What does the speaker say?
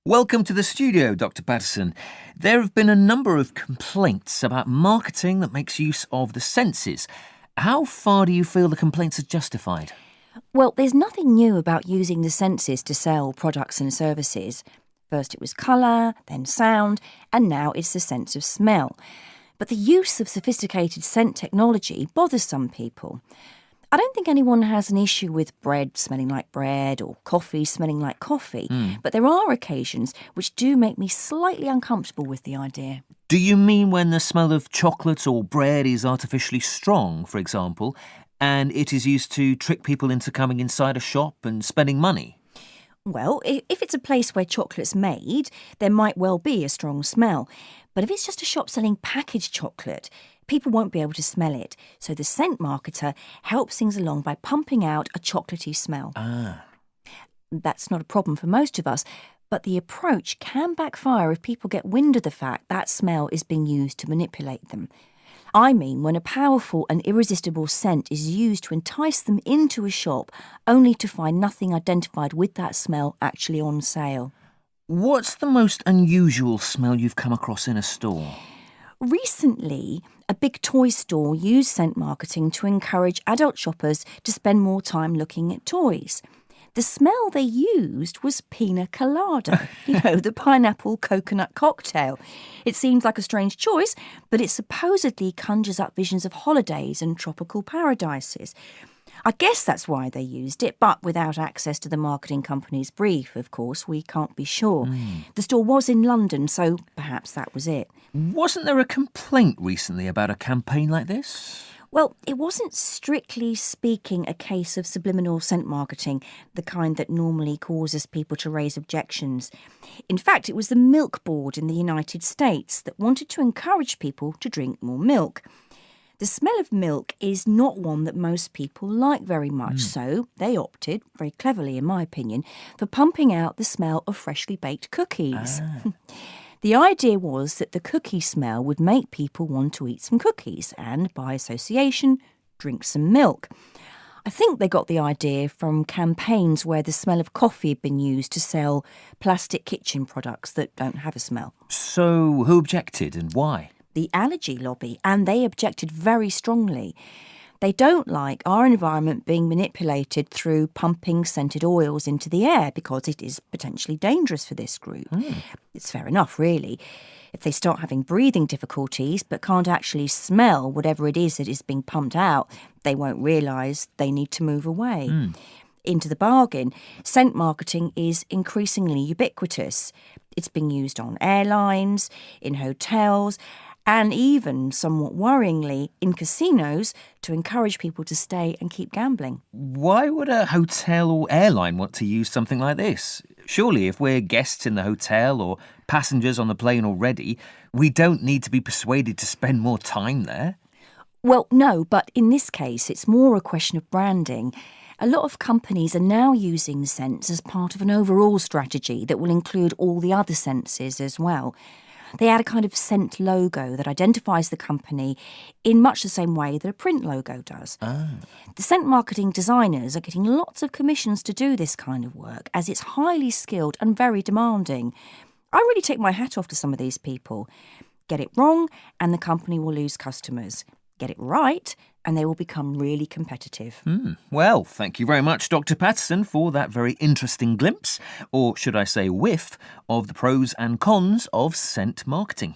Welcome to the studio, Dr. Patterson. There have been a number of complaints about marketing that makes use of the senses. How far do you feel the complaints are justified? Well, there's nothing new about using the senses to sell products and services. First it was colour, then sound, and now it's the sense of smell. But the use of sophisticated scent technology bothers some people. I don't think anyone has an issue with bread smelling like bread or coffee smelling like coffee, but there are occasions which do make me slightly uncomfortable with the idea. Do you mean when the smell of chocolate or bread is artificially strong, for example, and it is used to trick people into coming inside a shop and spending money? Well, if it's a place where chocolate's made, there might well be a strong smell. But if it's just a shop selling packaged chocolate, people won't be able to smell it. So the scent marketer helps things along by pumping out a chocolatey smell. That's not a problem for most of us, but the approach can backfire if people get wind of the fact that smell is being used to manipulate them. I mean when a powerful and irresistible scent is used to entice them into a shop only to find nothing identified with that smell actually on sale. What's the most unusual smell you've come across in a store? Recently, a big toy store used scent marketing to encourage adult shoppers to spend more time looking at toys. The smell they used was pina colada, the pineapple coconut cocktail. It seems like a strange choice, but it supposedly conjures up visions of holidays and tropical paradises. I guess that's why they used it, but without access to the marketing company's brief, of course, we can't be sure. The store was in London, so perhaps that was it. Wasn't there a complaint recently about a campaign like this? Well, it wasn't strictly speaking a case of subliminal scent marketing, the kind that normally causes people to raise objections. In fact, it was the Milk Board in the United States that wanted to encourage people to drink more milk. The smell of milk is not one that most people like very much, so they opted, very cleverly in my opinion, for pumping out the smell of freshly baked cookies. The idea was that the cookie smell would make people want to eat some cookies and, by association, drink some milk. I think they got the idea from campaigns where the smell of coffee had been used to sell plastic kitchen products that don't have a smell. So, who objected and why? The allergy lobby, and they objected very strongly. They don't like our environment being manipulated through pumping scented oils into the air because it is potentially dangerous for this group. It's fair enough, really. If they start having breathing difficulties but can't actually smell whatever it is that is being pumped out, they won't realise they need to move away. Into the bargain, scent marketing is increasingly ubiquitous. It's being used on airlines, in hotels, and even, somewhat worryingly, in casinos to encourage people to stay and keep gambling. Why would a hotel or airline want to use something like this? Surely, if we're guests in the hotel or passengers on the plane already, we don't need to be persuaded to spend more time there. Well, no, but in this case, it's more a question of branding. A lot of companies are now using scents as part of an overall strategy that will include all the other senses as well. They add a kind of scent logo that identifies the company in much the same way that a print logo does. The scent marketing designers are getting lots of commissions to do this kind of work, as it's highly skilled and very demanding. I really take my hat off to some of these people. Get it wrong, and the company will lose customers. Get it right, and they will become really competitive. Well, thank you very much, Dr. Patterson, for that very interesting glimpse, or should I say whiff, of the pros and cons of scent marketing.